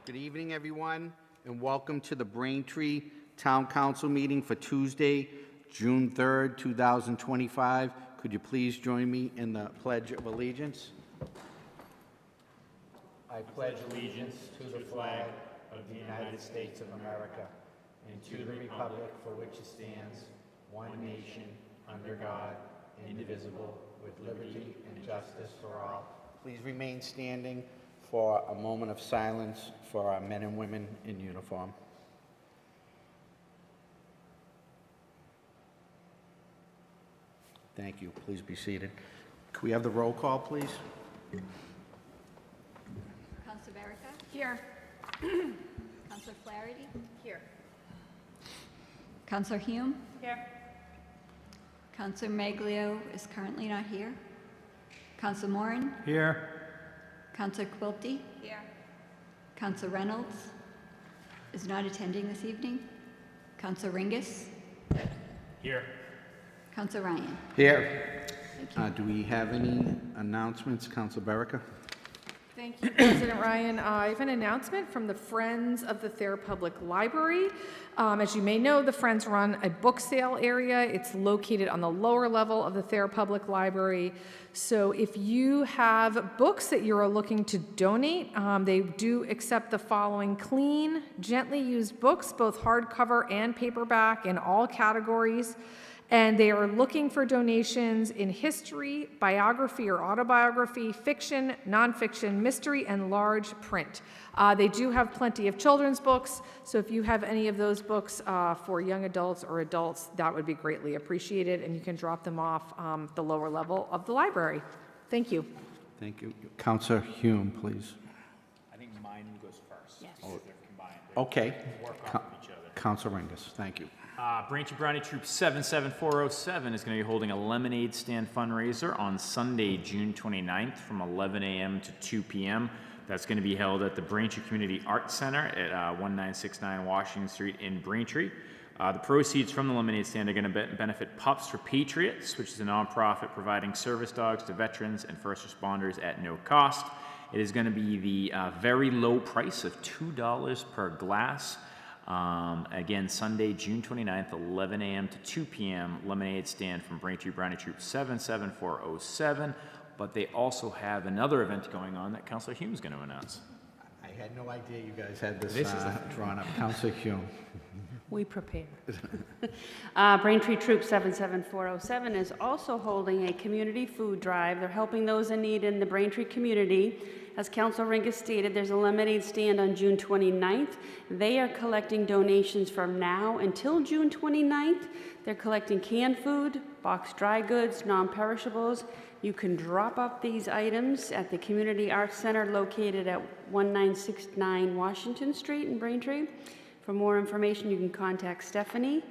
Good evening, everyone, and welcome to the Braintree Town Council meeting for Tuesday, June 3rd, 2025. Could you please join me in the Pledge of Allegiance? I pledge allegiance to the flag of the United States of America and to the republic for which it stands, one nation, under God, indivisible, with liberty and justice for all. Please remain standing for a moment of silence for our men and women in uniform. Thank you. Please be seated. Could we have the roll call, please? Councilor Barica? Here. Councilor Flaherty? Here. Councilor Hume? Here. Councilor Maglio is currently not here. Councilor Moran? Here. Councilor Quilty? Here. Councilor Reynolds is not attending this evening. Councilor Ringus? Here. Councilor Ryan? Here. Thank you. Do we have any announcements, Councilor Barica? Thank you, President Ryan. I have an announcement from the Friends of the Thayer Public Library. As you may know, the Friends run a book sale area. It's located on the lower level of the Thayer Public Library. So if you have books that you're looking to donate, they do accept the following clean, gently used books, both hardcover and paperback in all categories. And they are looking for donations in history, biography or autobiography, fiction, nonfiction, mystery, and large print. They do have plenty of children's books, so if you have any of those books for young adults or adults, that would be greatly appreciated, and you can drop them off the lower level of the library. Thank you. Thank you. Councilor Hume, please. I think mine goes first. Yes. Because they're combined. Okay. Work off of each other. Councilor Ringus, thank you. Braintree Brownie Troop 77407 is going to be holding a lemonade stand fundraiser on Sunday, June 29th from 11 a.m. to 2 p.m. That's going to be held at the Braintree Community Arts Center at 1969 Washington Street in Braintree. The proceeds from the lemonade stand are going to benefit Pups for Patriots, which is a nonprofit providing service dogs to veterans and first responders at no cost. It is going to be the very low price of $2 per glass. Again, Sunday, June 29th, 11 a.m. to 2 p.m., lemonade stand from Braintree Brownie Troop 77407. But they also have another event going on that Councilor Hume is going to announce. I had no idea you guys had this drawn up. Councilor Hume. We prepare. Braintree Troop 77407 is also holding a community food drive. They're helping those in need in the Braintree community. As Councilor Ringus stated, there's a lemonade stand on June 29th. They are collecting donations from now until June 29th. They're collecting canned food, boxed dry goods, non-perishables. You can drop off these items at the Community Arts Center located at 1969 Washington Street in Braintree. For more information, you can contact Stephanie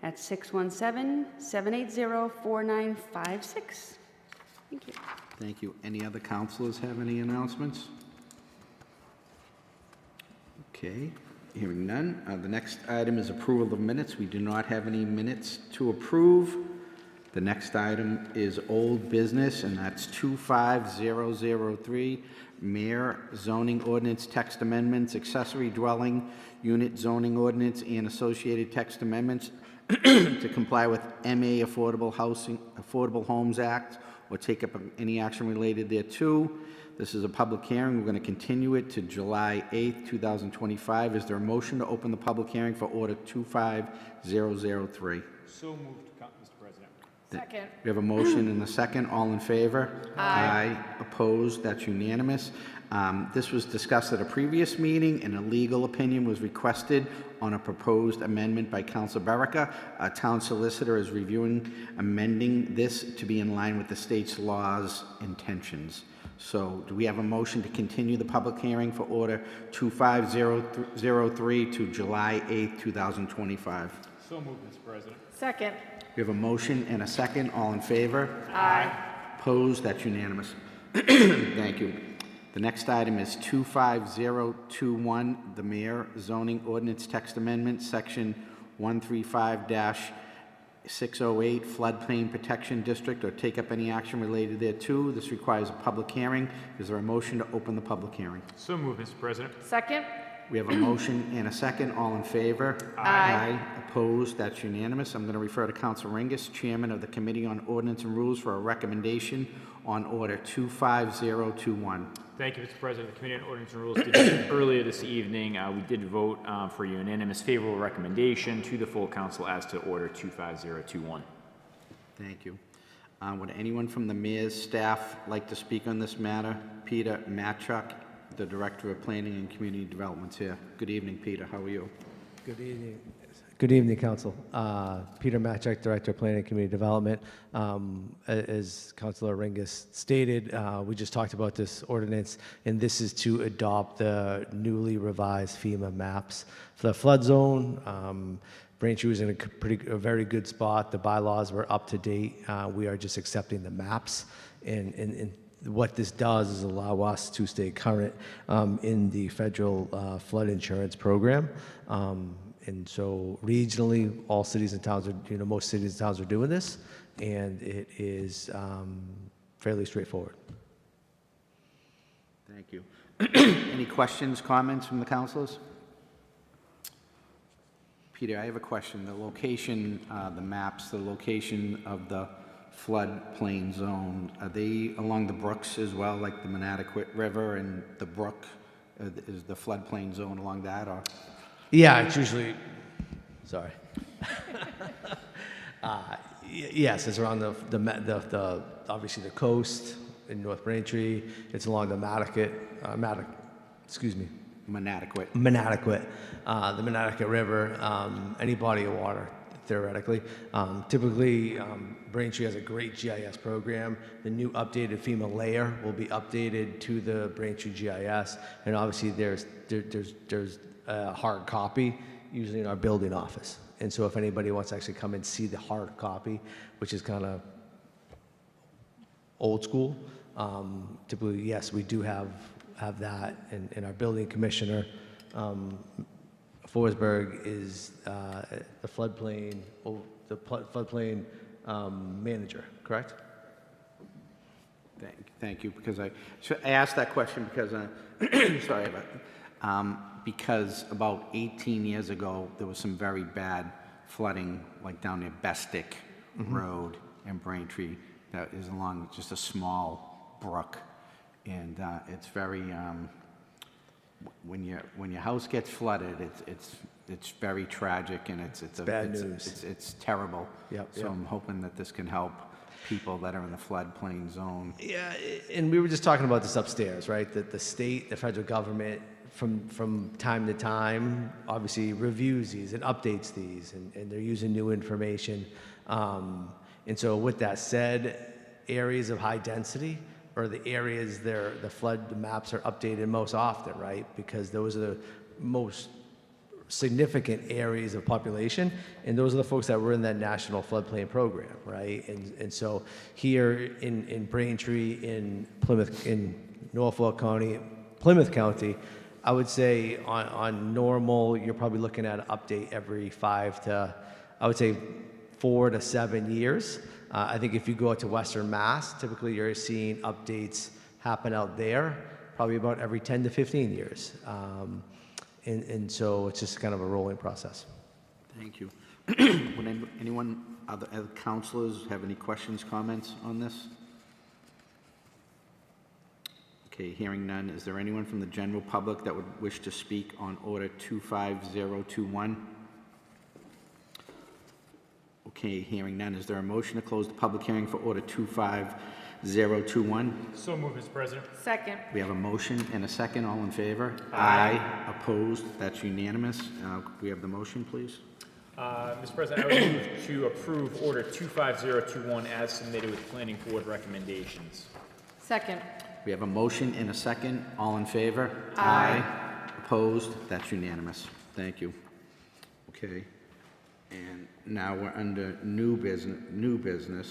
at 617-780-4956. Thank you. Thank you. Any other councilors have any announcements? Okay, hearing none. The next item is approval of minutes. We do not have any minutes to approve. The next item is old business, and that's 25003, Mayor Zoning Ordinance Text Amendments, Accessory Dwelling Unit Zoning Ordinance, and associated text amendments to comply with MA Affordable Homes Act, or take up any action related thereto. This is a public hearing. We're going to continue it to July 8th, 2025. Is there a motion to open the public hearing for Order 25003? So moved, Mr. President. Second. We have a motion and a second. All in favor? Aye. Opposed? That's unanimous. This was discussed at a previous meeting, and a legal opinion was requested on a proposed amendment by Councilor Barica. A town solicitor is reviewing amending this to be in line with the state's laws intentions. So do we have a motion to continue the public hearing for Order 25003 to July 8th, 2025? So moved, Mr. President. Second. We have a motion and a second. All in favor? Aye. Opposed? That's unanimous. Thank you. The next item is 25021, the Mayor Zoning Ordinance Text Amendment, Section 135-608, Floodplain Protection District, or take up any action related thereto. This requires a public hearing. Is there a motion to open the public hearing? So moved, Mr. President. Second. We have a motion and a second. All in favor? Aye. Opposed? That's unanimous. I'm going to refer to Council Ringus, Chairman of the Committee on Ordinance and Rules, for a recommendation on Order 25021. Thank you, Mr. President. The Committee on Ordinance and Rules did earlier this evening. We did vote for a unanimous favorable recommendation to the full council as to Order 25021. Thank you. Would anyone from the mayor's staff like to speak on this matter? Peter Matchuk, the Director of Planning and Community Development, here. Good evening, Peter. How are you? Good evening. Good evening, Council. Peter Matchak, Director of Planning and Community Development. As Councilor Ringus stated, we just talked about this ordinance, and this is to adopt the newly revised FEMA maps for the flood zone. Braintree was in a very good spot. The bylaws were up to date. We are just accepting the maps, and what this does is allow us to stay current in the federal flood insurance program. And so regionally, all cities and towns are, most cities and towns are doing this, and it is fairly straightforward. Thank you. Any questions, comments from the councilors? Peter, I have a question. The location, the maps, the location of the floodplain zone, are they along the brooks as well, like the Manattaquit River and the brook? Is the floodplain zone along that, or? Yeah, it's usually, sorry. Yes, it's around the obviously the coast in North Braintree. It's along the Manattaquit, Manattaquit. The Manattaquit River, any body of water, theoretically. Typically, Braintree has a great GIS program. The new updated FEMA layer will be updated to the Braintree GIS, and obviously there's a hard copy, usually in our building office. And so if anybody wants to actually come and see the hard copy, which is kind of old school, typically, yes, we do have that. And our building commissioner, Forsberg, is the floodplain manager, correct? Thank you, because I asked that question because, sorry about because about 18 years ago, there was some very bad flooding, like down near Bestick Road in Braintree, that is along just a small brook. And it's very, when your house gets flooded, it's very tragic, and it's bad news. It's terrible. Yep, So yep. I'm hoping that this can help people that are in the floodplain zone. Yeah, and we were just talking about this upstairs, right? That the state, the federal government, from time to time, obviously reviews these and updates these, and they're using new information. And so with that said, areas of high density are the areas the flood maps are updated most often, right? Because those are the most significant areas of population, and those are the folks that were in that national floodplain program, right? And so here in Braintree, in Plymouth, in Norfolk County, Plymouth County, I would say on normal, you're probably looking at an update every 4 to 7 years. I think if you go out to Western Mass, typically you're seeing updates happen out there probably about every 10 to 15 years. And so it's just kind of a rolling process. Thank you. Would anyone, other councilors, have any questions, comments on this? Okay, hearing none. Is there anyone from the general public that would wish to speak on Order 25021? Okay, hearing none. Is there a motion to close the public hearing for Order 25021? So moved, Mr. President. Second. We have a motion and a second. All in favor? Aye. Opposed? That's unanimous. We have the motion, please. Mr. President, I would move to approve Order 25021 as submitted with Planning Board recommendations. Second. We have a motion and a second. All in favor? Aye. Opposed? That's unanimous. Thank you. Okay. And now we're under new business.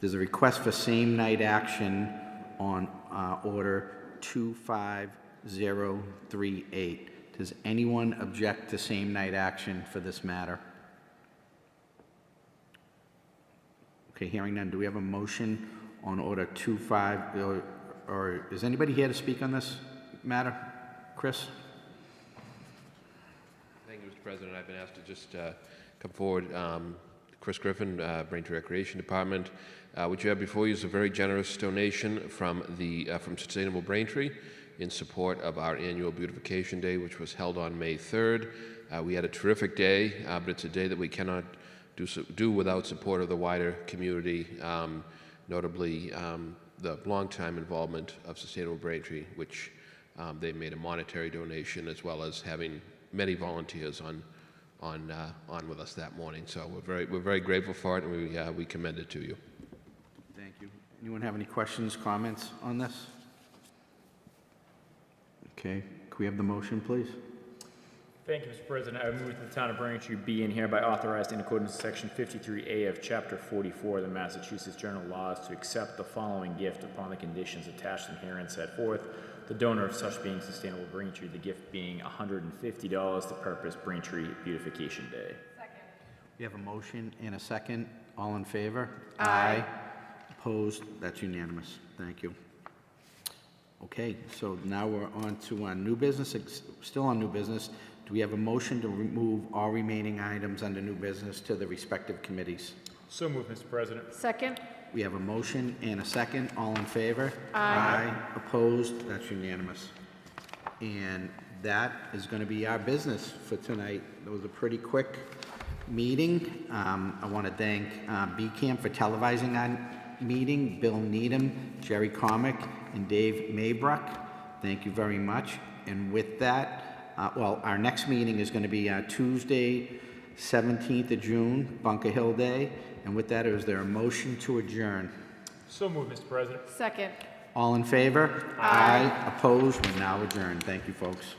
There's a request for same-night action on Order 25038. Does anyone object to same-night action for this matter? Okay, hearing none. Do we have a motion on Order 25, or is anybody here to speak on this matter? Chris? Thank you, Mr. President. I've been asked to just come forward. Chris Griffin, Braintree Recreation Department. What you have before you is a very generous donation from Sustainable Braintree in support of our annual Beautification Day, which was held on May 3rd. We had a terrific day, but it's a day that we cannot do without support of the wider community, notably the longtime involvement of Sustainable Braintree, which they made a monetary donation as well as having many volunteers on with us that morning. So we're very grateful for it, and we commend it to you. Thank you. Anyone have any questions, comments on this? Okay, can we have the motion, please? Thank you, Mr. President. I move that the town of Braintree be and hereby authorized in accordance with Section 53A of Chapter 44 of the Massachusetts General Laws to accept the following gift upon the conditions attached and herein set forth. The donor of such being Sustainable Braintree, the gift being $150, the purpose Braintree Beautification Day. We have a motion and a second. All in favor? Aye. Opposed? That's unanimous. Thank you. Okay, so now we're on to new business. Still on new business. Do we have a motion to remove all remaining items under new business to the respective committees? So moved, Mr. President. Second. We have a motion and a second. All in favor? Aye. Opposed? That's unanimous. And that is going to be our business for tonight. It was a pretty quick meeting. I want to thank B-Camp for televising our meeting, Bill Needham, Jerry Comic, and Dave Maybrook. Thank you very much. And with that, our next meeting is going to be Tuesday, 17th of June, Bunker Hill Day. And with that, is there a motion to adjourn? So moved, Mr. President. Second. All in favor? Aye. Opposed? We're now adjourned. Thank you, folks.